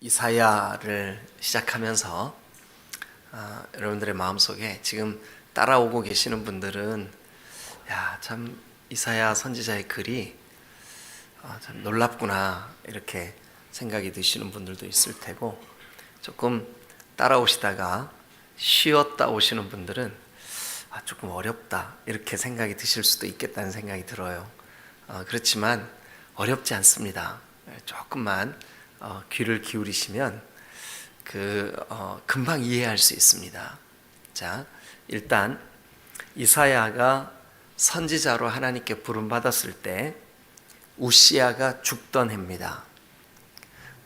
이사야를 시작하면서 여러분들의 마음속에 지금 따라오고 계시는 분들은 참 이사야 선지자의 글이 참 놀랍구나 이렇게 생각이 드시는 분들도 있을 테고, 조금 따라오시다가 쉬었다 오시는 분들은 조금 어렵다 이렇게 생각이 드실 수도 있겠다는 생각이 들어요. 그렇지만 어렵지 않습니다. 조금만 귀를 기울이시면 금방 이해할 수 있습니다. 자, 일단 이사야가 선지자로 하나님께 부름받았을 때 우시야가 죽던 해입니다.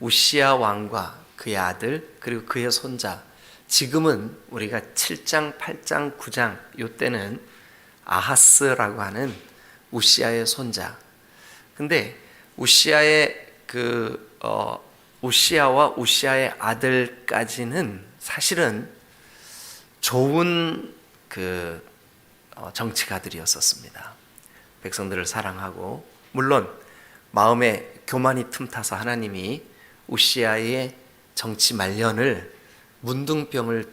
우시야 왕과 그의 아들 그리고 그의 손자, 지금은 우리가 7장, 8장, 9장 이때는 아하스라고 하는 우시야의 손자. 근데 우시야와 우시야의 아들까지는 사실은 좋은 정치가들이었었습니다. 백성들을 사랑하고, 물론 마음에 교만이 틈타서 하나님이 우시야의 정치 말년을 문둥병을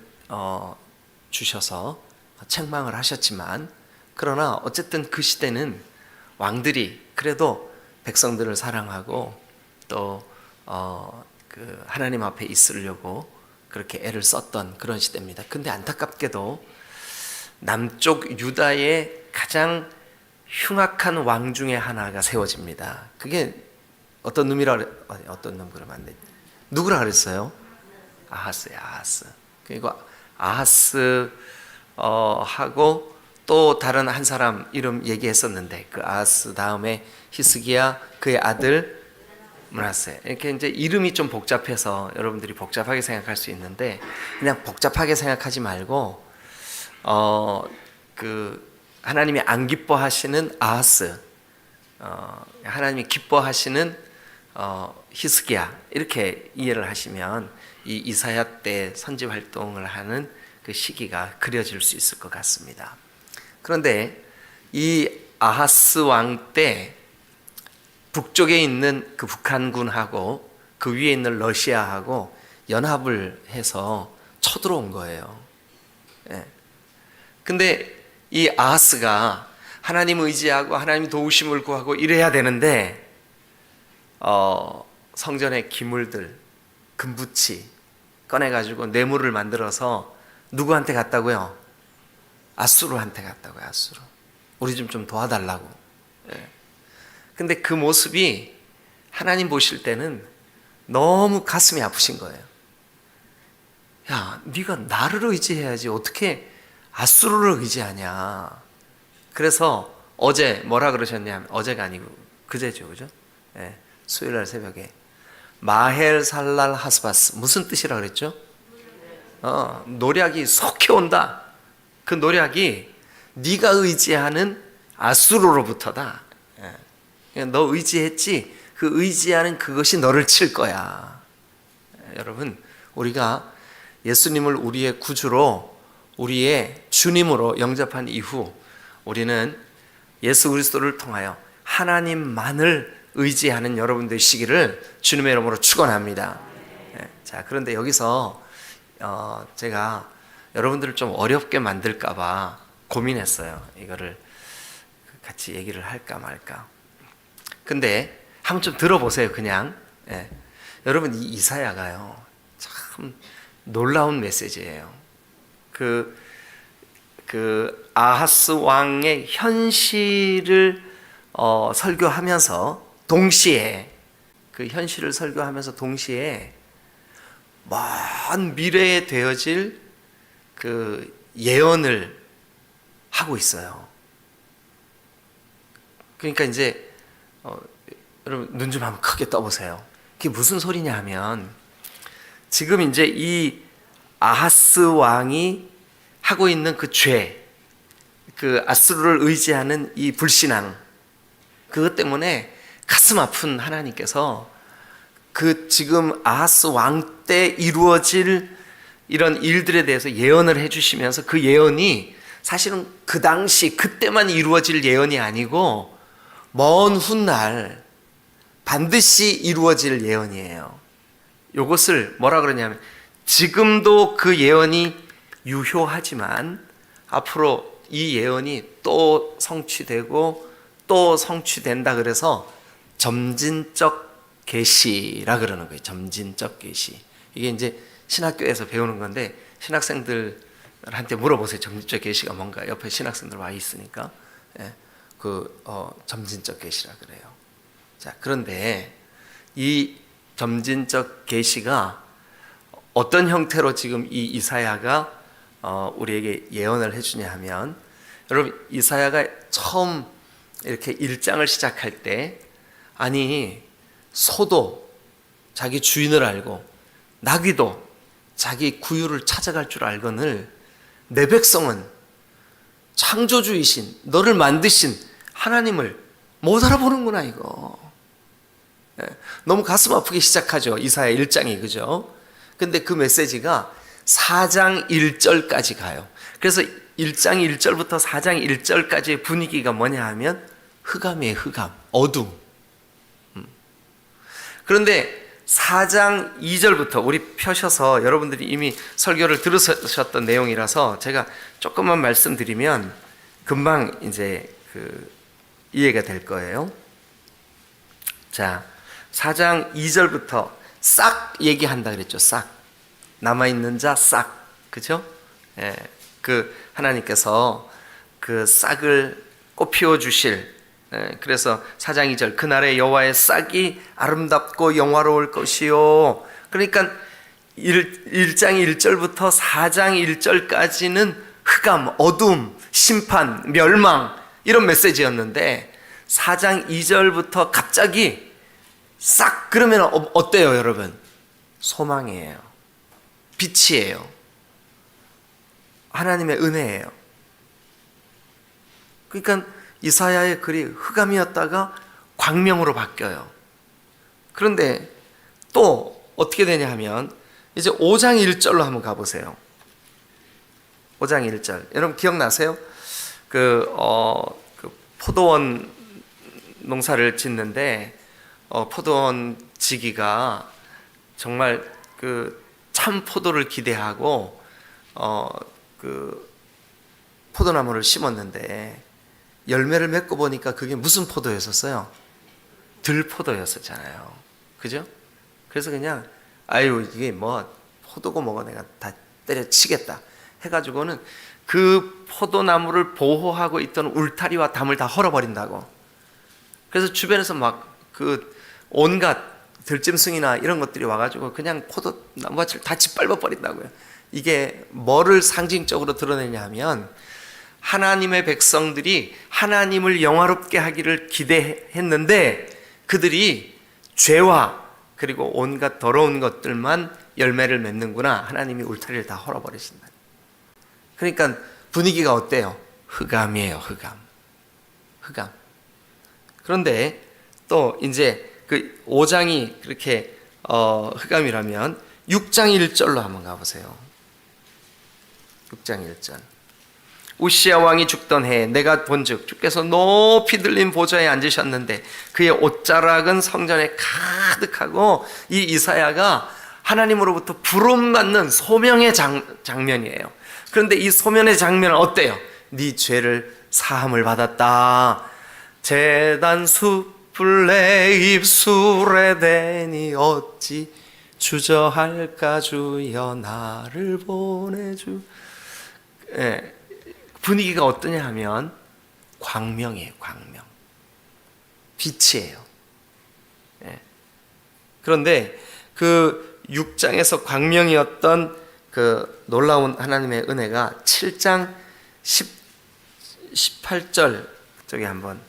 주셔서 책망을 하셨지만, 그러나 어쨌든 그 시대는 왕들이 그래도 백성들을 사랑하고 또 하나님 앞에 있으려고 그렇게 애를 썼던 그런 시대입니다. 근데 안타깝게도 남쪽 유다의 가장 흉악한 왕 중에 하나가 세워집니다. 그게 어떤 놈이라 그러면 안 돼. 누구라 그랬어요? 아하스. 그리고 아하스 하고 또 다른 한 사람 이름 얘기했었는데, 그 아하스 다음에 히스기야, 그의 아들 므낫세. 이렇게 이제 이름이 좀 복잡해서 여러분들이 복잡하게 생각할 수 있는데, 그냥 복잡하게 생각하지 말고 하나님이 안 기뻐하시는 아하스, 하나님이 기뻐하시는 히스기야, 이렇게 이해를 하시면 이 이사야 때 선지 활동을 하는 그 시기가 그려질 수 있을 것 같습니다. 그런데 이 아하스 왕 때 북쪽에 있는 그 북한군하고 그 위에 있는 러시아하고 연합을 해서 쳐들어온 거예요. 근데 이 아하스가 하나님 의지하고 하나님 도우심을 구하고 이래야 되는데, 성전의 기물들, 금부치 꺼내가지고 뇌물을 만들어서 누구한테 갔다고요? 아수르한테 갔다고요. 아수르. 우리 좀 도와달라고. 근데 그 모습이 하나님 보실 때는 너무 가슴이 아프신 거예요. 야, 네가 나를 의지해야지 어떻게 아수르를 의지하냐. 그래서 어제 뭐라 그러셨냐면, 어제가 아니고 그제죠, 그죠? 수요일날 새벽에 마헬 살랄 하스바스, 무슨 뜻이라 그랬죠? 노략이 속해온다. 그 노략이 네가 의지하는 아수르로부터다. 너 의지했지? 그 의지하는 그것이 너를 칠 거야. 여러분, 우리가 예수님을 우리의 구주로, 우리의 주님으로 영접한 이후 우리는 예수 그리스도를 통하여 하나님만을 의지하는 여러분 되시기를 주님의 이름으로 축원합니다. 자, 그런데 여기서 제가 여러분들을 좀 어렵게 만들까 봐 고민했어요. 이거를 같이 얘기를 할까 말까. 근데 한번 좀 들어보세요. 그냥 여러분, 이 이사야가요 참 놀라운 메시지예요. 아하스 왕의 현실을 설교하면서 동시에, 그 현실을 설교하면서 동시에 먼 미래에 되어질 그 예언을 하고 있어요. 그러니까 이제 여러분 눈 좀 한번 크게 떠보세요. 그게 무슨 소리냐 하면, 지금 이제 이 아하스 왕이 하고 있는 그 죄, 그 아수르를 의지하는 이 불신앙, 그것 때문에 가슴 아픈 하나님께서 지금 아하스 왕 때 이루어질 이런 일들에 대해서 예언을 해주시면서, 그 예언이 사실은 그 당시 그때만 이루어질 예언이 아니고 먼 훗날 반드시 이루어질 예언이에요. 요것을 뭐라 그러냐면 지금도 그 예언이 유효하지만 앞으로 이 예언이 또 성취되고 또 성취된다 그래서 점진적 계시라 그러는 거예요. 점진적 계시. 이게 이제 신학교에서 배우는 건데 신학생들한테 물어보세요. 점진적 계시가 뭔가. 옆에 신학생들 와 있으니까. 예, 점진적 계시라 그래요. 자, 그런데 이 점진적 계시가 어떤 형태로 지금 이 이사야가 우리에게 예언을 해주냐 하면, 여러분 이사야가 처음 이렇게 1장을 시작할 때 아니 소도 자기 주인을 알고 나귀도 자기 구유를 찾아갈 줄 알거늘 내 백성은 창조주이신 너를 만드신 하나님을 못 알아보는구나 이거. 너무 가슴 아프게 시작하죠. 이사야 1장이. 그죠? 근데 그 메시지가 4장 1절까지 가요. 그래서 1장 1절부터 4장 1절까지의 분위기가 뭐냐 하면 흑암이에요. 흑암, 어둠. 그런데 4장 2절부터 우리 펴셔서 여러분들이 이미 설교를 들으셨던 내용이라서 제가 조금만 말씀드리면 금방 이제 이해가 될 거예요. 자, 4장 2절부터 싹 얘기한다 그랬죠. 싹. 남아있는 자 싹. 그죠? 예, 하나님께서 그 싹을 꽃피워 주실. 그래서 4장 2절 그날의 여호와의 싹이 아름답고 영화로울 것이요. 그러니까 1장 1절부터 4장 1절까지는 흑암, 어둠, 심판, 멸망 이런 메시지였는데 4장 2절부터 갑자기 싹 그러면 어때요 여러분? 소망이에요. 빛이에요. 하나님의 은혜예요. 그러니까 이사야의 글이 흑암이었다가 광명으로 바뀌어요. 그런데 또 어떻게 되냐 하면 이제 5장 1절로 한번 가보세요. 5장 1절. 여러분 기억나세요? 포도원 농사를 짓는데 포도원 지기가 정말 참 포도를 기대하고 포도나무를 심었는데 열매를 맺고 보니까 그게 무슨 포도였었어요? 들포도였었잖아요. 그죠? 그래서 그냥 이게 뭐 포도고 뭐고 내가 다 때려치겠다 해가지고는 그 포도나무를 보호하고 있던 울타리와 담을 다 헐어버린다고. 그래서 주변에서 막 온갖 들짐승이나 이런 것들이 와가지고 그냥 포도나무밭을 다 짓밟아 버린다고요. 이게 뭐를 상징적으로 드러내냐 하면 하나님의 백성들이 하나님을 영화롭게 하기를 기대했는데 그들이 죄와 그리고 온갖 더러운 것들만 열매를 맺는구나. 하나님이 울타리를 다 헐어버리신다. 그러니까 분위기가 어때요? 흑암이에요. 흑암. 그런데 또 이제 5장이 그렇게 흑암이라면 6장 1절로 한번 가보세요. 6장 1절. 우시야 왕이 죽던 해에 내가 본즉 주께서 높이 들린 보좌에 앉으셨는데 그의 옷자락은 성전에 가득하고 이 이사야가 하나님으로부터 부름받는 소명의 장면이에요. 그런데 이 소명의 장면은 어때요? 네 죄를 사함을 받았다. 제단 숯불 내 입술에 대니 어찌 주저할까 주여 나를 보내주. 분위기가 어떠냐 하면 광명이에요. 광명. 빛이에요. 그런데 6장에서 광명이었던 놀라운 하나님의 은혜가 7장 18절 저기 한번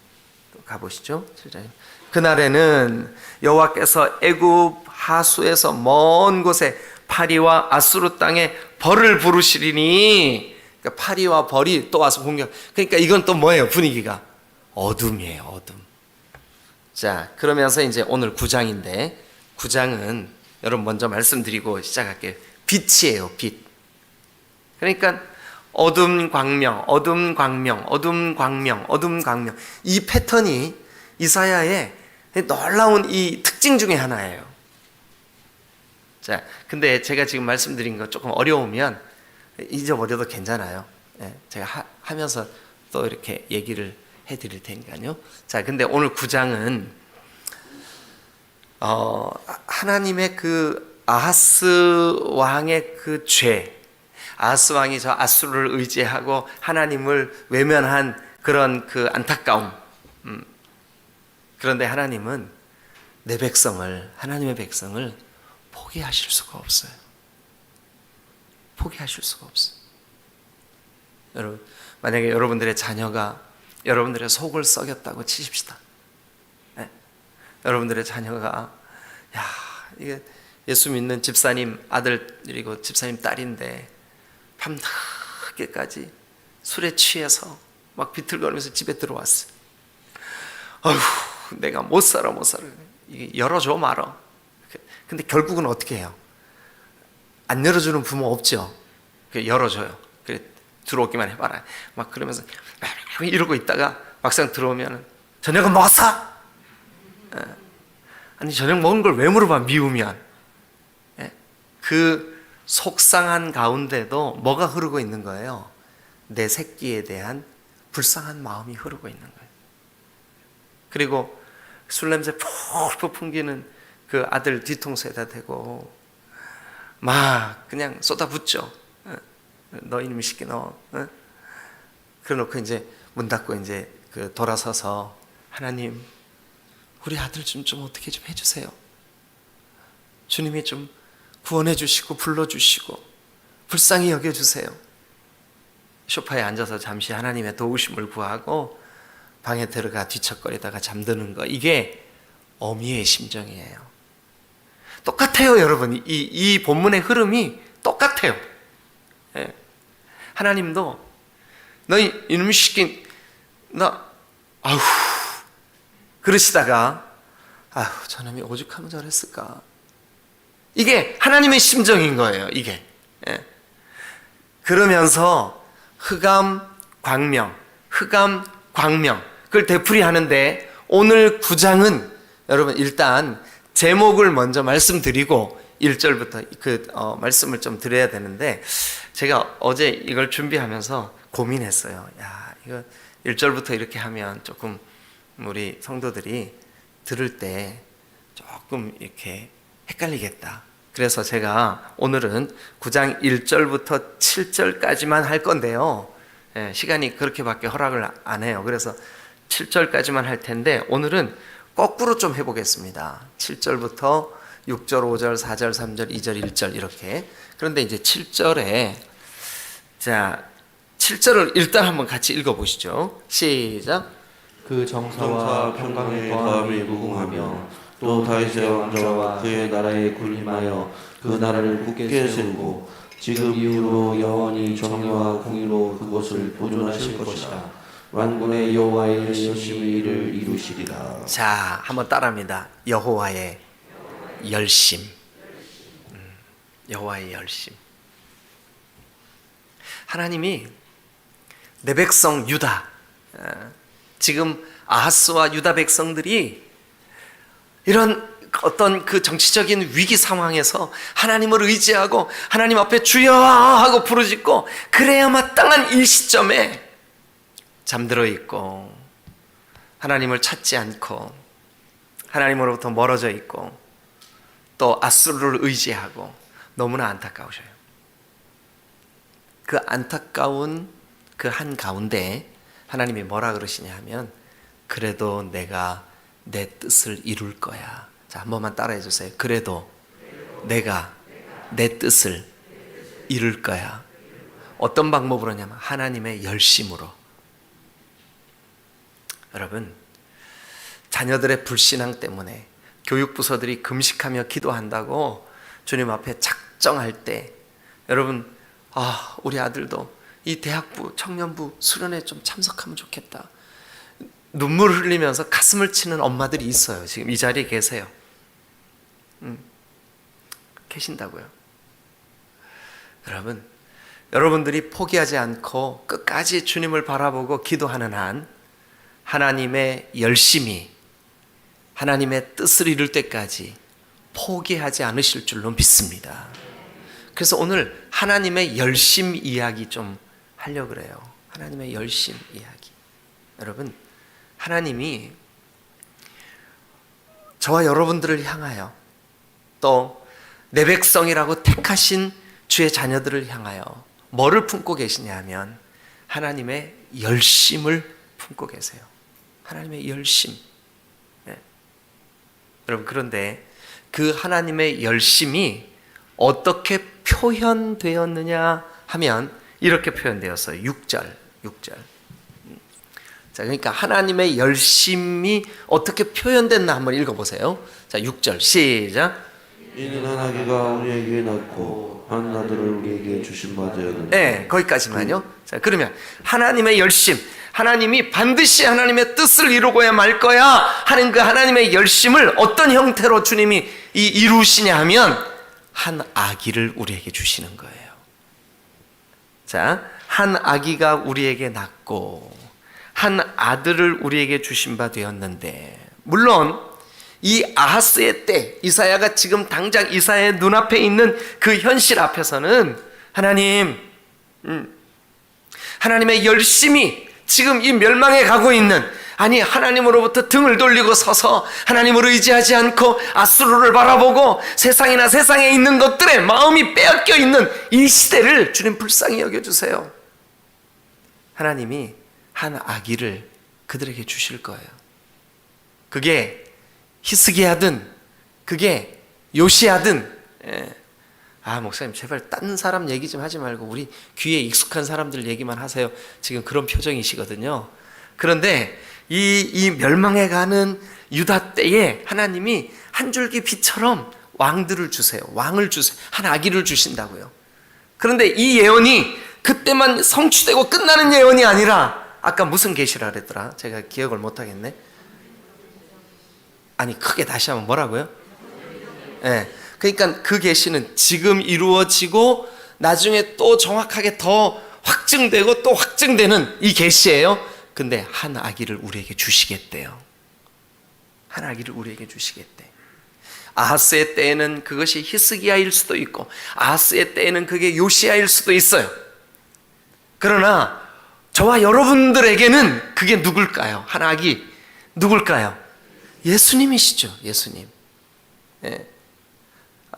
가보시죠. 7장. 그날에는 여호와께서 애굽 하수에서 먼 곳에 파리와 아수르 땅에 벌을 부르시리니. 그러니까 파리와 벌이 또 와서 공격. 그러니까 이건 또 뭐예요? 분위기가 어둠이에요. 어둠. 자, 그러면서 이제 오늘 9장인데 9장은 여러분 먼저 말씀드리고 시작할게요. 빛이에요. 빛. 그러니까 어둠 광명, 어둠 광명, 어둠 광명, 어둠 광명. 이 패턴이 이사야의 놀라운 이 특징 중에 하나예요. 자, 근데 제가 지금 말씀드린 거 조금 어려우면 잊어버려도 괜찮아요. 예, 제가 하면서 또 이렇게 얘기를 해드릴 테니까요. 자, 근데 오늘 9장은 하나님의 그 아하스 왕의 그 죄, 아하스 왕이 저 아수르를 의지하고 하나님을 외면한 그런 그 안타까움. 그런데 하나님은 내 백성을, 하나님의 백성을 포기하실 수가 없어요. 포기하실 수가 없어요. 여러분, 만약에 여러분들의 자녀가 여러분들의 속을 썩였다고 치십시다. 네? 여러분들의 자녀가 이게 예수 믿는 집사님 아들이고 집사님 딸인데 밤늦게까지 술에 취해서 막 비틀거리면서 집에 들어왔어요. 어휴, 내가 못 살아. 이게 열어줘 말어. 근데 결국은 어떻게 해요? 안 열어주는 부모 없죠. 열어줘요. 그래, 들어오기만 해봐라. 막 그러면서 이러고 있다가 막상 들어오면 저녁은 먹었어? 아니, 저녁 먹은 걸 왜 물어봐, 미우면. 그 속상한 가운데도 뭐가 흐르고 있는 거예요? 내 새끼에 대한 불쌍한 마음이 흐르고 있는 거예요. 그리고 술 냄새 푹푹 풍기는 그 아들 뒤통수에다 대고 막 그냥 쏟아붓죠. 너 이놈의 새끼 너. 그래놓고 이제 문 닫고 이제 그 돌아서서 하나님, 우리 아들 좀 어떻게 좀 해주세요. 주님이 좀 구원해 주시고 불러주시고 불쌍히 여겨주세요. 소파에 앉아서 잠시 하나님의 도우심을 구하고 방에 들어가 뒤척거리다가 잠드는 거, 이게 어미의 심정이에요. 똑같아요, 여러분. 이 본문의 흐름이 똑같아요. 예. 하나님도 너희 이놈의 새끼 아휴 그러시다가 저놈이 오죽하면 저랬을까. 이게 하나님의 심정인 거예요, 이게. 예. 그러면서 흑암, 광명, 그걸 되풀이하는데 오늘 9장은 여러분 일단 제목을 먼저 말씀드리고 1절부터 말씀을 좀 드려야 되는데, 제가 어제 이걸 준비하면서 고민했어요. 이거 1절부터 이렇게 하면 조금 우리 성도들이 들을 때 조금 이렇게 헷갈리겠다. 그래서 제가 오늘은 9장 1절부터 7절까지만 할 건데요. 시간이 그렇게밖에 허락을 안 해요. 그래서 7절까지만 할 텐데 오늘은 거꾸로 좀 해보겠습니다. 7절부터 6절, 5절, 4절, 3절, 2절, 1절 이렇게. 그런데 이제 7절에 7절을 일단 한번 같이 읽어보시죠. 시작. 그 정사와 평강의 더함이 무궁하며 또 다윗의 왕좌와 그의 나라에 군림하여 그 나라를 굳게 세우고 지금 이후로 영원히 정의와 공의로 그곳을 보존하실 것이다. 만군의 여호와의 열심히 이를 이루시리라. 자, 한번 따라합니다. 여호와의 열심. 여호와의 열심. 하나님이 내 백성 유다, 지금 아하스와 유다 백성들이 이런 어떤 그 정치적인 위기 상황에서 하나님을 의지하고 하나님 앞에 주여 하고 부르짖고 그래야 마땅한 이 시점에 잠들어 있고 하나님을 찾지 않고 하나님으로부터 멀어져 있고 또 아수르를 의지하고 너무나 안타까우셔요. 그 안타까운 그 한가운데 하나님이 뭐라 그러시냐 하면 그래도 내가 내 뜻을 이룰 거야. 자, 한 번만 따라해 주세요. 그래도 내가 내 뜻을 이룰 거야. 어떤 방법으로 하냐면 하나님의 열심으로. 여러분, 자녀들의 불신앙 때문에 교육부서들이 금식하며 기도한다고 주님 앞에 작정할 때 여러분, 우리 아들도 이 대학부, 청년부 수련회 좀 참석하면 좋겠다. 눈물 흘리면서 가슴을 치는 엄마들이 있어요. 지금 이 자리에 계세요. 계신다고요. 여러분, 여러분들이 포기하지 않고 끝까지 주님을 바라보고 기도하는 한 하나님의 열심히 하나님의 뜻을 이룰 때까지 포기하지 않으실 줄로 믿습니다. 그래서 오늘 하나님의 열심 이야기 좀 하려고 그래요. 하나님의 열심 이야기. 여러분, 하나님이 저와 여러분들을 향하여 또 내 백성이라고 택하신 주의 자녀들을 향하여 뭐를 품고 계시냐 하면 하나님의 열심을 품고 계세요. 하나님의 열심. 네. 여러분, 그런데 그 하나님의 열심이 어떻게 표현되었느냐 하면 이렇게 표현되었어요. 6절. 자, 그러니까 하나님의 열심이 어떻게 표현됐나 한번 읽어보세요. 자, 6절 시작. 이는 한 아기가 우리에게 낳고 한 아들을 우리에게 주신 바 되었는데. 네, 거기까지만요. 자, 그러면 하나님의 열심, 하나님이 반드시 하나님의 뜻을 이루고야 말 거야 하는 그 하나님의 열심을 어떤 형태로 주님이 이루시냐 하면 한 아기를 우리에게 주시는 거예요. 자, 한 아기가 우리에게 낳고 한 아들을 우리에게 주신 바 되었는데, 물론 이 아하스의 때, 이사야가 지금 당장 이사야의 눈앞에 있는 그 현실 앞에서는 하나님의 열심이 지금 이 멸망에 가고 있는, 아니 하나님으로부터 등을 돌리고 서서 하나님을 의지하지 않고 아수르를 바라보고 세상이나 세상에 있는 것들에 마음이 빼앗겨 있는 이 시대를 주님 불쌍히 여겨주세요. 하나님이 한 아기를 그들에게 주실 거예요. 그게 히스기야든 그게 요시야든. 아, 목사님 제발 딴 사람 얘기 좀 하지 말고 우리 귀에 익숙한 사람들 얘기만 하세요. 지금 그런 표정이시거든요. 그런데 이 멸망해 가는 유다 때에 하나님이 한 줄기 빛처럼 왕들을 주세요. 왕을 주세요. 한 아기를 주신다고요. 그런데 이 예언이 그때만 성취되고 끝나는 예언이 아니라, 아까 무슨 계시라 그랬더라? 제가 기억을 못 하겠네. 아니, 크게 다시 하면 뭐라고요? 네. 그러니까 그 계시는 지금 이루어지고 나중에 또 정확하게 더 확증되고 또 확증되는 이 계시예요. 근데 한 아기를 우리에게 주시겠대요. 한 아기를 우리에게 주시겠대. 아하스의 때에는 그것이 히스기야일 수도 있고 아하스의 때에는 그게 요시야일 수도 있어요. 그러나 저와 여러분들에게는 그게 누굴까요? 한 아기 누굴까요? 예수님이시죠. 예수님. 예.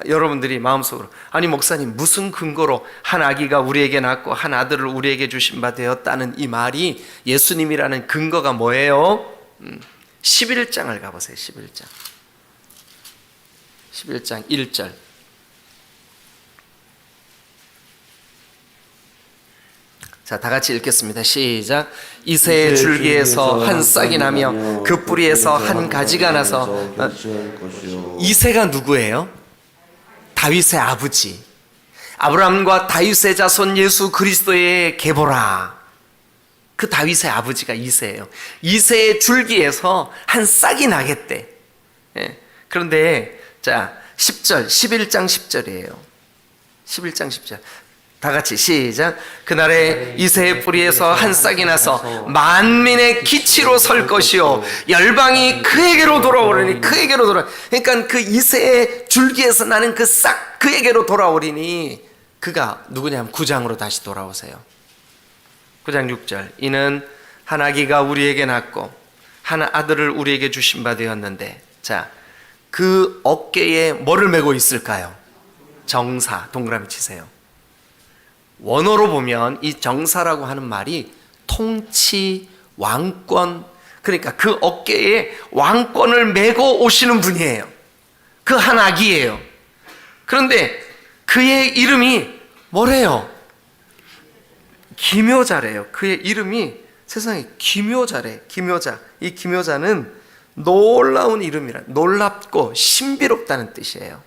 여러분들이 마음속으로, 아니 목사님 무슨 근거로 한 아기가 우리에게 낳고 한 아들을 우리에게 주신 바 되었다는 이 말이 예수님이라는 근거가 뭐예요? 11장을 가보세요. 11장 1절. 자, 다 같이 읽겠습니다. 시작. 이새의 줄기에서 한 싹이 나며 그 뿌리에서 한 가지가 나서. 이새가 누구예요? 다윗의 아버지, 아브라함과 다윗의 자손 예수 그리스도의 계보라. 그 다윗의 아버지가 이새예요. 이새의 줄기에서 한 싹이 나겠대. 예. 그런데 자, 10절, 11장 10절이에요. 11장 10절. 다 같이 시작. 그날에 이새의 뿌리에서 한 싹이 나서 만민의 기치로 설 것이요 열방이 그에게로 돌아오리니. 그에게로 돌아. 그러니까 그 이새의 줄기에서 나는 그 싹 그에게로 돌아오리니. 그가 누구냐면 9장으로 다시 돌아오세요. 9장 6절. 이는 한 아기가 우리에게 낳고 한 아들을 우리에게 주신 바 되었는데, 자, 그 어깨에 뭐를 메고 있을까요? 정사. 동그라미 치세요. 원어로 보면 이 정사라고 하는 말이 통치, 왕권, 그러니까 그 어깨에 왕권을 메고 오시는 분이에요. 그 한 아기예요. 그런데 그의 이름이 뭐래요? 기묘자래요. 그의 이름이 세상에 기묘자래. 기묘자. 이 기묘자는 놀라운 이름이라, 놀랍고 신비롭다는 뜻이에요.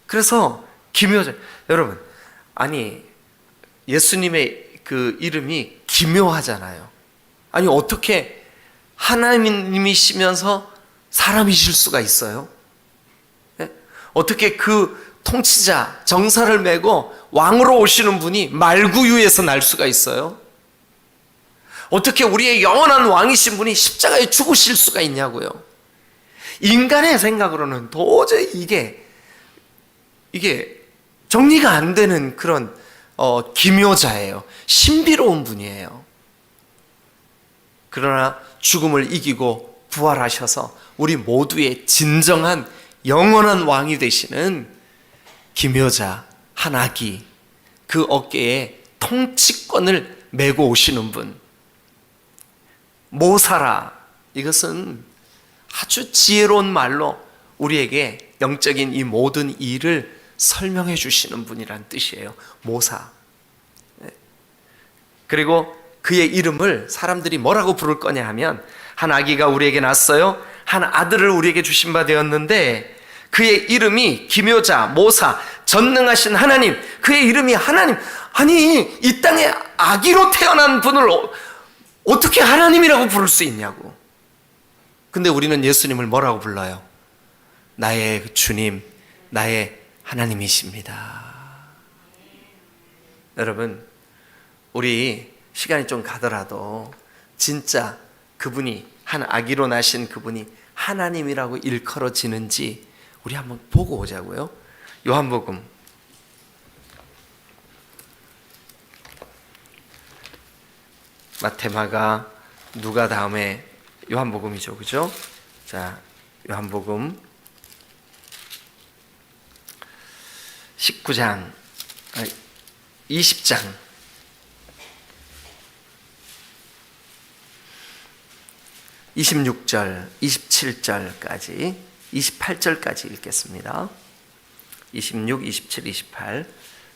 그래서 기묘자. 여러분, 아니 예수님의 그 이름이 기묘하잖아요. 아니 어떻게 하나님이시면서 사람이실 수가 있어요? 네? 어떻게 그 통치자 정사를 메고 왕으로 오시는 분이 말구유에서 날 수가 있어요? 어떻게 우리의 영원한 왕이신 분이 십자가에 죽으실 수가 있냐고요? 인간의 생각으로는 도저히 이게 정리가 안 되는 그런 기묘자예요. 신비로운 분이에요. 그러나 죽음을 이기고 부활하셔서 우리 모두의 진정한 영원한 왕이 되시는 기묘자 한 아기, 그 어깨에 통치권을 메고 오시는 분. 모사라, 이것은 아주 지혜로운 말로 우리에게 영적인 이 모든 일을 설명해 주시는 분이란 뜻이에요. 모사. 그리고 그의 이름을 사람들이 뭐라고 부를 거냐 하면, 한 아기가 우리에게 났어요. 한 아들을 우리에게 주신 바 되었는데, 그의 이름이 기묘자, 모사, 전능하신 하나님. 그의 이름이 하나님. 아니, 이 땅에 아기로 태어난 분을 어떻게 하나님이라고 부를 수 있냐고. 근데 우리는 예수님을 뭐라고 불러요? 나의 주님, 나의 하나님이십니다. 여러분, 우리 시간이 좀 가더라도 진짜 그분이, 한 아기로 나신 그분이 하나님이라고 일컬어지는지 우리 한번 보고 오자고요. 요한복음 마태, 마가, 누가 다음에 요한복음이죠, 그죠? 자, 요한복음 19장, 20장 26절, 27절까지, 28절까지 읽겠습니다. 26, 27, 28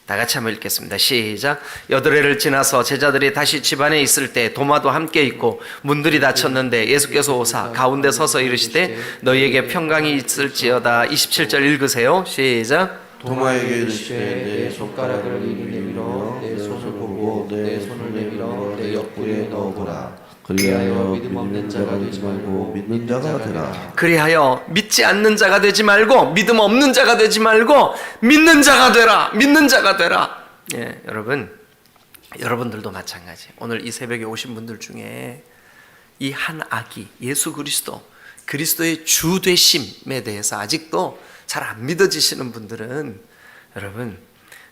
다 같이 한번 읽겠습니다. 시작. 여드레를 지나서 제자들이 다시 집안에 있을 때 도마도 함께 있고 문들이 닫혔는데 예수께서 오사 가운데 서서 이르시되 너희에게 평강이 있을지어다. 27절 읽으세요. 시작. 도마에게 이르시되 내 손가락을 이리 내밀어 내 손을 보고 내 손을 내밀어 내 옆구리에 넣어보라. 그리하여 믿음 없는 자가 되지 말고 믿는 자가 되라. 그리하여 믿지 않는 자가 되지 말고 믿음 없는 자가 되지 말고 믿는 자가 되라. 믿는 자가 되라. 예, 여러분들도 마찬가지. 오늘 이 새벽에 오신 분들 중에 이 한 아기 예수 그리스도, 그리스도의 주 되심에 대해서 아직도 잘 안 믿어지시는 분들은, 여러분,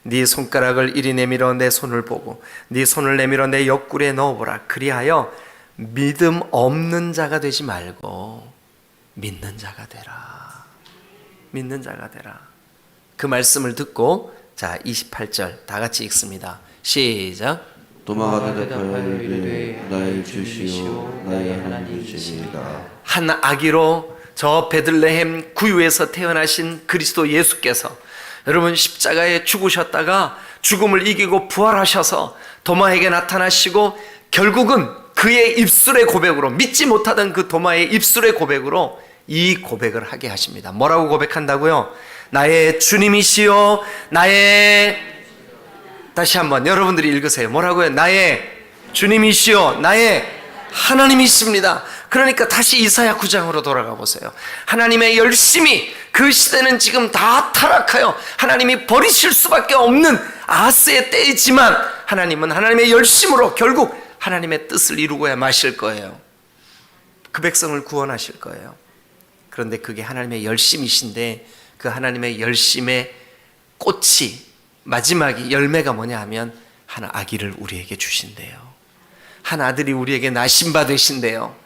네 손가락을 이리 내밀어 내 손을 보고 네 손을 내밀어 내 옆구리에 넣어보라. 그리하여 믿음 없는 자가 되지 말고 믿는 자가 되라. 믿는 자가 되라. 그 말씀을 듣고, 자, 28절 다 같이 읽습니다. 시작. 도마가 대답하여 이르되 나의 주시오 나의 하나님이시니이다. 한 아기로 저 베들레헴 구유에서 태어나신 그리스도 예수께서, 여러분, 십자가에 죽으셨다가 죽음을 이기고 부활하셔서 도마에게 나타나시고, 결국은 그의 입술의 고백으로, 믿지 못하던 그 도마의 입술의 고백으로 이 고백을 하게 하십니다. 뭐라고 고백한다고요? 나의 주님이시요 다시 한번 여러분들이 읽으세요. 뭐라고요? 나의 주님이시요 나의 하나님이십니다. 그러니까 다시 이사야 9장으로 돌아가 보세요. 하나님의 열심이, 그 시대는 지금 다 타락하여 하나님이 버리실 수밖에 없는 아스의 때이지만, 하나님은 하나님의 열심으로 결국 하나님의 뜻을 이루고야 마실 거예요. 그 백성을 구원하실 거예요. 그런데 그게 하나님의 열심이신데, 그 하나님의 열심의 꽃이, 마지막이, 열매가 뭐냐 하면 한 아기를 우리에게 주신대요. 한 아들이 우리에게 나신 바 되신대요.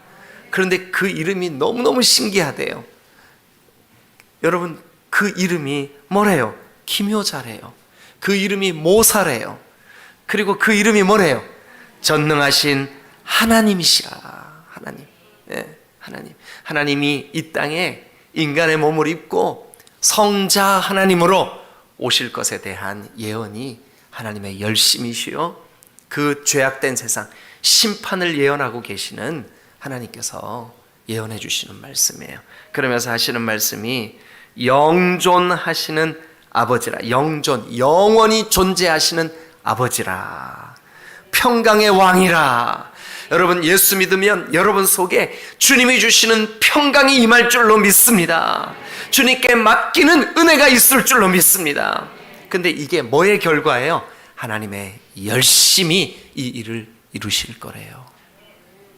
그런데 그 이름이 너무너무 신기하대요. 여러분, 그 이름이 뭐래요? 기묘자래요. 그 이름이 모사래요. 그리고 그 이름이 뭐래요? 전능하신 하나님이시라. 하나님. 네, 하나님. 하나님이 이 땅에 인간의 몸을 입고 성자 하나님으로 오실 것에 대한 예언이 하나님의 열심이시요, 그 죄악된 세상 심판을 예언하고 계시는 하나님께서 예언해 주시는 말씀이에요. 그러면서 하시는 말씀이 영존하시는 아버지라. 영존, 영원히 존재하시는 아버지라. 평강의 왕이라. 여러분, 예수 믿으면 여러분 속에 주님이 주시는 평강이 임할 줄로 믿습니다. 주님께 맡기는 은혜가 있을 줄로 믿습니다. 근데 이게 뭐의 결과예요? 하나님의 열심히 이 일을 이루실 거래요.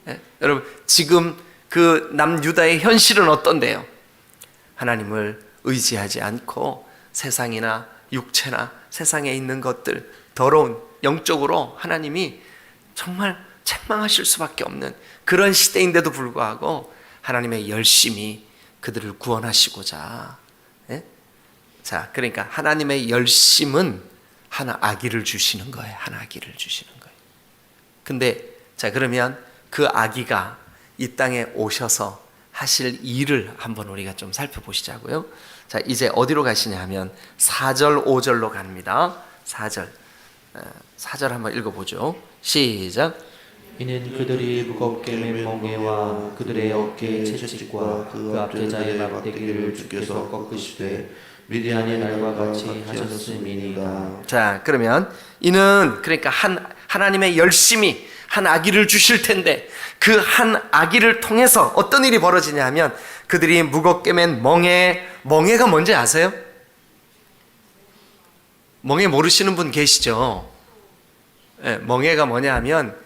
네? 여러분, 지금 그 남유다의 현실은 어떤데요? 하나님을 의지하지 않고 세상이나 육체나 세상에 있는 것들, 더러운 영적으로 하나님이 정말 책망하실 수밖에 없는 그런 시대인데도 불구하고 하나님의 열심히 그들을 구원하시고자, 예? 자, 그러니까 하나님의 열심은 한 아기를 주시는 거예요. 한 아기를 주시는 거예요. 근데 자, 그러면 그 아기가 이 땅에 오셔서 하실 일을 한번 우리가 좀 살펴보시자고요. 자, 이제 어디로 가시냐 하면 4절 5절로 갑니다. 4절 한번 읽어보죠. 시작. 이는 그들이 무겁게 맨 멍에와 그들의 어깨의 채찍과 그 압제자의 막대기를 주께서 꺾으시되 미디안의 날과 같이 하셨음이니라. 자, 그러면 이는 그러니까 하나님의 열심히 한 아기를 주실 텐데 그 한 아기를 통해서 어떤 일이 벌어지냐 하면 그들이 무겁게 맨 멍에가 뭔지 아세요? 멍에 모르시는 분 계시죠? 네, 멍에가 뭐냐 하면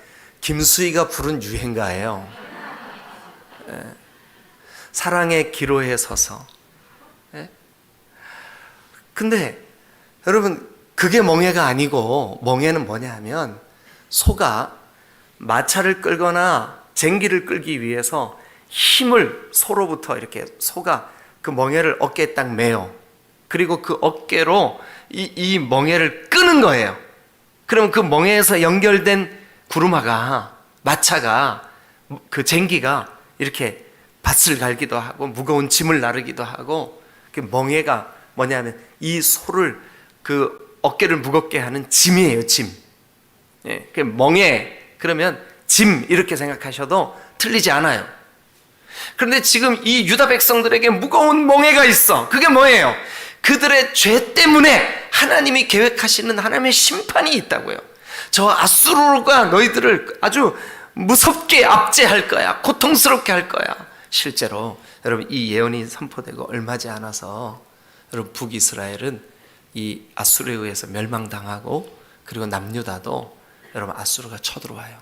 김수희가 부른 유행가예요. 네. 사랑의 기로에 서서. 네. 근데 여러분 그게 멍에가 아니고 멍에는 뭐냐 하면 소가 마차를 끌거나 쟁기를 끌기 위해서 힘을 소로부터 이렇게 소가 그 멍에를 어깨에 딱 매요. 그리고 그 어깨로 이 멍에를 끄는 거예요. 그러면 그 멍에에서 연결된 구루마가 마차가 그 쟁기가 이렇게 밭을 갈기도 하고 무거운 짐을 나르기도 하고 그 멍에가 뭐냐면 이 소를 그 어깨를 무겁게 하는 짐이에요. 짐. 예, 그 멍에 그러면 짐 이렇게 생각하셔도 틀리지 않아요. 그런데 지금 이 유다 백성들에게 무거운 멍에가 있어. 그게 뭐예요? 그들의 죄 때문에 하나님이 계획하시는 하나님의 심판이 있다고요. 저 아수르가 너희들을 아주 무섭게 압제할 거야. 고통스럽게 할 거야. 실제로 여러분 이 예언이 선포되고 얼마지 않아서 여러분 북이스라엘은 이 아수르에 의해서 멸망당하고 그리고 남유다도 여러분 아수르가 쳐들어와요.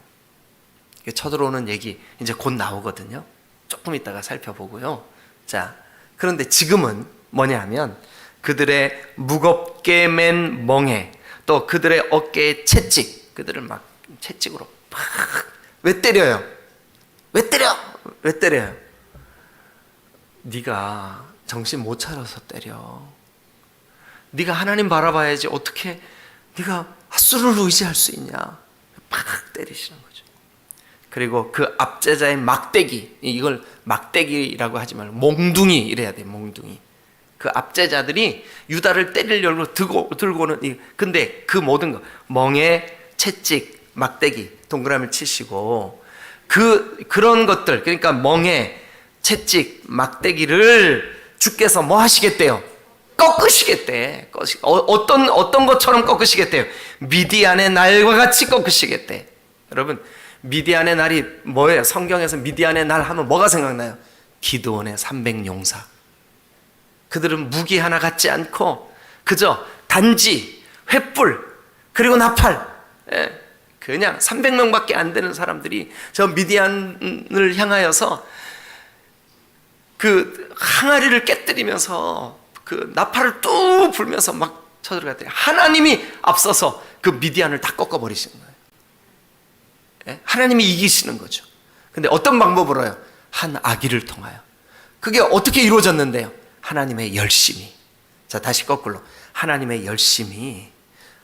쳐들어오는 얘기 이제 곧 나오거든요. 조금 이따가 살펴보고요. 자, 그런데 지금은 뭐냐 하면 그들의 무겁게 맨 멍에 또 그들의 어깨에 채찍, 그들을 막 채찍으로 팍. 왜 때려요? 왜 때려? 왜 때려요? 네가 정신 못 차려서 때려. 네가 하나님 바라봐야지 어떻게 네가 핫수를 의지할 수 있냐. 팍 때리시는 거죠. 그리고 그 압제자의 막대기, 이걸 막대기라고 하지 말고 몽둥이 이래야 돼. 몽둥이. 그 압제자들이 유다를 때리려고 들고는 근데 그 모든 거 멍에 채찍, 막대기, 동그라미를 치시고 그런 것들 그러니까 멍에 채찍, 막대기를 주께서 뭐 하시겠대요? 꺾으시겠대. 어떤 것처럼 꺾으시겠대요? 미디안의 날과 같이 꺾으시겠대. 여러분 미디안의 날이 뭐예요? 성경에서 미디안의 날 하면 뭐가 생각나요? 기드온의 300용사. 그들은 무기 하나 갖지 않고 그저 단지 횃불 그리고 나팔, 그냥 300명밖에 안 되는 사람들이 저 미디안을 향하여서 그 항아리를 깨뜨리면서 그 나팔을 뚝 불면서 막 쳐들어갔더니 하나님이 앞서서 그 미디안을 다 꺾어버리시는 거예요. 하나님이 이기시는 거죠. 근데 어떤 방법으로요? 한 아기를 통하여. 그게 어떻게 이루어졌는데요? 하나님의 열심이. 자, 다시 거꾸로 하나님의 열심이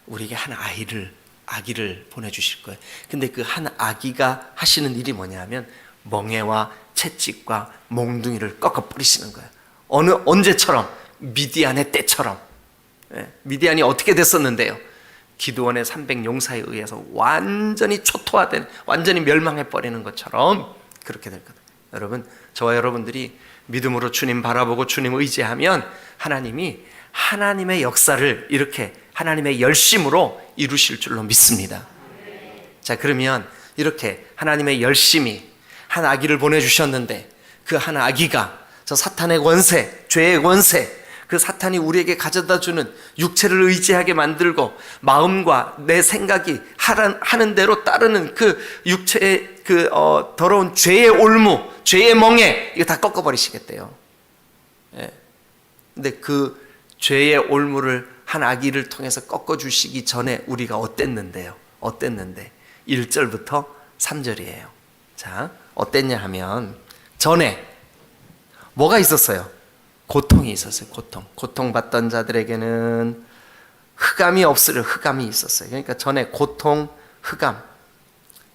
우리에게 한 아기를 보내주실 거예요. 근데 그 한 아기가 하시는 일이 뭐냐면 멍에와 채찍과 몽둥이를 꺾어버리시는 거예요. 언제처럼? 미디안의 때처럼. 미디안이 어떻게 됐었는데요? 기드온의 300용사에 의해서 완전히 초토화된, 완전히 멸망해버리는 것처럼 그렇게 될 거다. 여러분, 저와 여러분들이 믿음으로 주님 바라보고 주님 의지하면 하나님이 하나님의 역사를 이렇게 하나님의 열심으로 이루실 줄로 믿습니다. 자, 그러면 이렇게 하나님의 열심이 한 아기를 보내주셨는데 그 한 아기가 저 사탄의 권세, 죄의 권세, 그 사탄이 우리에게 가져다주는 육체를 의지하게 만들고 마음과 내 생각이 하는 대로 따르는 그 육체의 그 더러운 죄의 올무, 죄의 멍에 이거 다 꺾어버리시겠대요. 예. 근데 그 죄의 올무를 한 아기를 통해서 꺾어주시기 전에 우리가 어땠는데요? 어땠는데? 1절부터 3절이에요. 자, 어땠냐 하면 전에 뭐가 있었어요? 고통이 있었어요. 고통받던 자들에게는 흑암이 없으려 흑암이 있었어요. 그러니까 전에 고통, 흑암.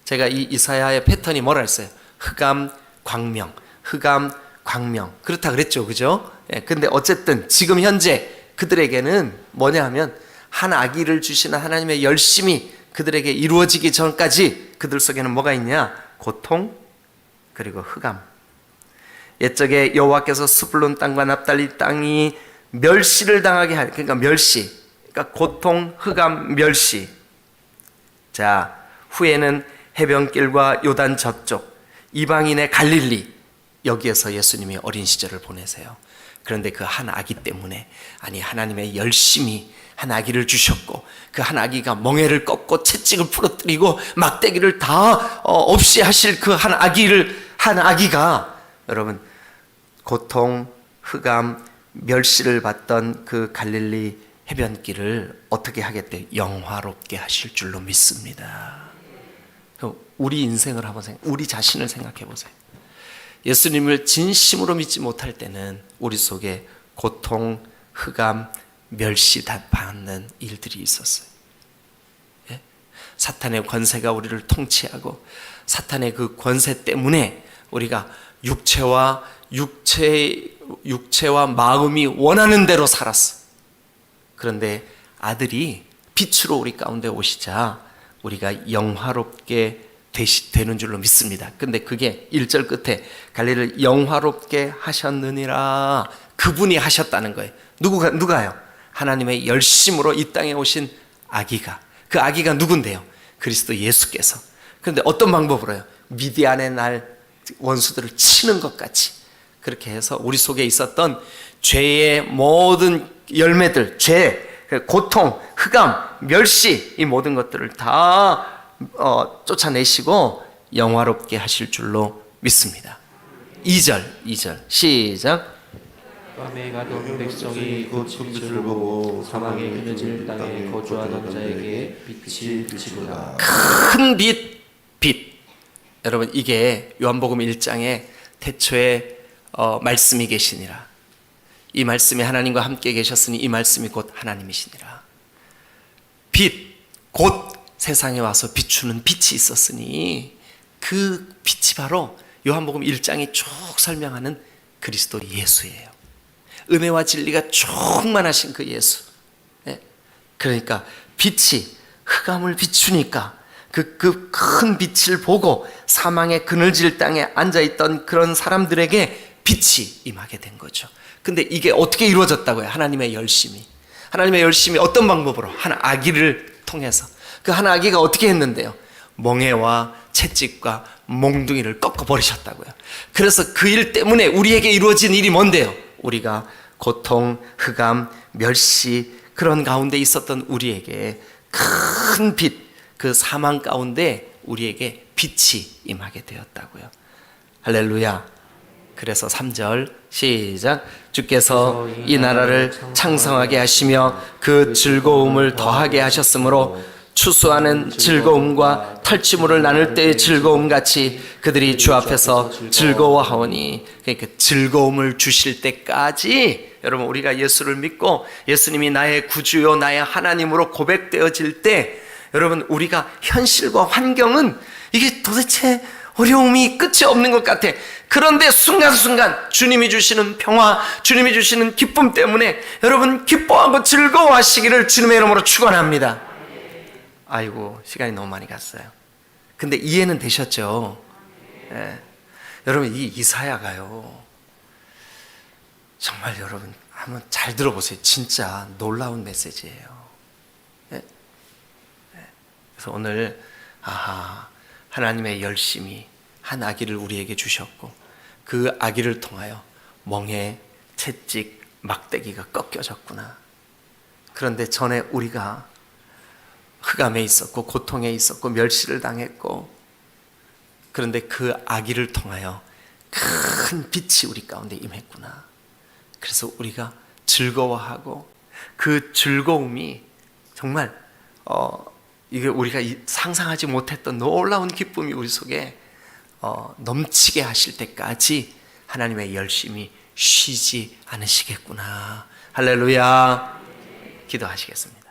제가 이 이사야의 패턴이 뭐라 했어요? 흑암, 광명. 흑암, 광명. 그렇다 그랬죠. 그죠? 예, 근데 어쨌든 지금 현재 그들에게는 뭐냐 하면 한 아기를 주시는 하나님의 열심이 그들에게 이루어지기 전까지 그들 속에는 뭐가 있냐? 고통, 그리고 흑암. 옛적에 여호와께서 스불론 땅과 납달리 땅이 멸시를 당하게 할, 그러니까 멸시, 그러니까 고통, 흑암, 멸시. 자, 후에는 해변길과 요단 저쪽 이방인의 갈릴리, 여기에서 예수님이 어린 시절을 보내세요. 그런데 그 한 아기 때문에, 아니 하나님의 열심히 한 아기를 주셨고 그 한 아기가 멍에를 꺾고 채찍을 부러뜨리고 막대기를 다 없이 하실 그 한 아기가 여러분 고통, 흑암, 멸시를 받던 그 갈릴리 해변길을 어떻게 하겠대요? 영화롭게 하실 줄로 믿습니다. 우리 인생을 한번 우리 자신을 생각해 보세요. 예수님을 진심으로 믿지 못할 때는 우리 속에 고통, 흑암, 멸시 받는 일들이 있었어요. 예? 사탄의 권세가 우리를 통치하고 사탄의 그 권세 때문에 우리가 육체와 마음이 원하는 대로 살았어. 그런데 아들이 빛으로 우리 가운데 오시자 우리가 영화롭게 되는 줄로 믿습니다. 근데 그게 1절 끝에 갈릴리를 영화롭게 하셨느니라, 그분이 하셨다는 거예요. 누가요? 하나님의 열심으로 이 땅에 오신 아기가. 그 아기가 누군데요? 그리스도 예수께서. 그런데 어떤 방법으로요? 미디안의 날 원수들을 치는 것 같이 그렇게 해서 우리 속에 있었던 죄의 모든 열매들, 죄, 고통, 흑암, 멸시, 이 모든 것들을 다 쫓아내시고 영화롭게 하실 줄로 믿습니다. 2절 시작. 밤에 가던 백성이 그 빛을 보고 사막에 그늘진 땅에 거주하던 자에게 빛이 비치도다. 큰 빛. 여러분 이게 요한복음 1장에 태초에 말씀이 계시니라. 이 말씀이 하나님과 함께 계셨으니 이 말씀이 곧 하나님이시니라. 빛, 곧 세상에 와서 비추는 빛이 있었으니 그 빛이 바로 요한복음 1장이 쭉 설명하는 그리스도 예수예요. 은혜와 진리가 충만하신 그 예수. 그러니까 빛이 흑암을 비추니까 그 큰 빛을 보고 사망의 그늘질 땅에 앉아있던 그런 사람들에게 빛이 임하게 된 거죠. 근데 이게 어떻게 이루어졌다고요? 하나님의 열심이 어떤 방법으로? 한 아기를 통해서. 그 한 아기가 어떻게 했는데요? 멍에와 채찍과 몽둥이를 꺾어버리셨다고요. 그래서 그 일 때문에 우리에게 이루어진 일이 뭔데요? 우리가 고통, 흑암, 멸시 그런 가운데 있었던 우리에게 큰 빛, 그 사망 가운데 우리에게 빛이 임하게 되었다고요. 할렐루야. 그래서 3절 시작. 주께서 이 나라를 창성하게 하시며 그 즐거움을 더하게 하셨으므로 추수하는 즐거움과 탈취물을 나눌 때의 즐거움 같이 그들이 주 앞에서 즐거워하오니. 그러니까 즐거움을 주실 때까지 여러분 우리가 예수를 믿고 예수님이 나의 구주요 나의 하나님으로 고백되어질 때 여러분 우리가 현실과 환경은 이게 도대체 어려움이 끝이 없는 것 같아. 그런데 순간순간 주님이 주시는 평화, 주님이 주시는 기쁨 때문에 여러분 기뻐하고 즐거워하시기를 주님의 이름으로 축원합니다. 아이고 시간이 너무 많이 갔어요. 근데 이해는 되셨죠? 예. 여러분 이 이사야가요 정말 여러분 한번 잘 들어보세요. 진짜 놀라운 메시지예요. 예. 예. 그래서 오늘 하나님의 열심이 한 아기를 우리에게 주셨고 그 아기를 통하여 멍에 채찍 막대기가 꺾여졌구나. 그런데 전에 우리가 흑암에 있었고 고통에 있었고 멸시를 당했고 그런데 그 아기를 통하여 큰 빛이 우리 가운데 임했구나. 그래서 우리가 즐거워하고 그 즐거움이 정말 이게 우리가 상상하지 못했던 놀라운 기쁨이 우리 속에 넘치게 하실 때까지 하나님의 열심히 쉬지 않으시겠구나. 할렐루야. 기도하시겠습니다.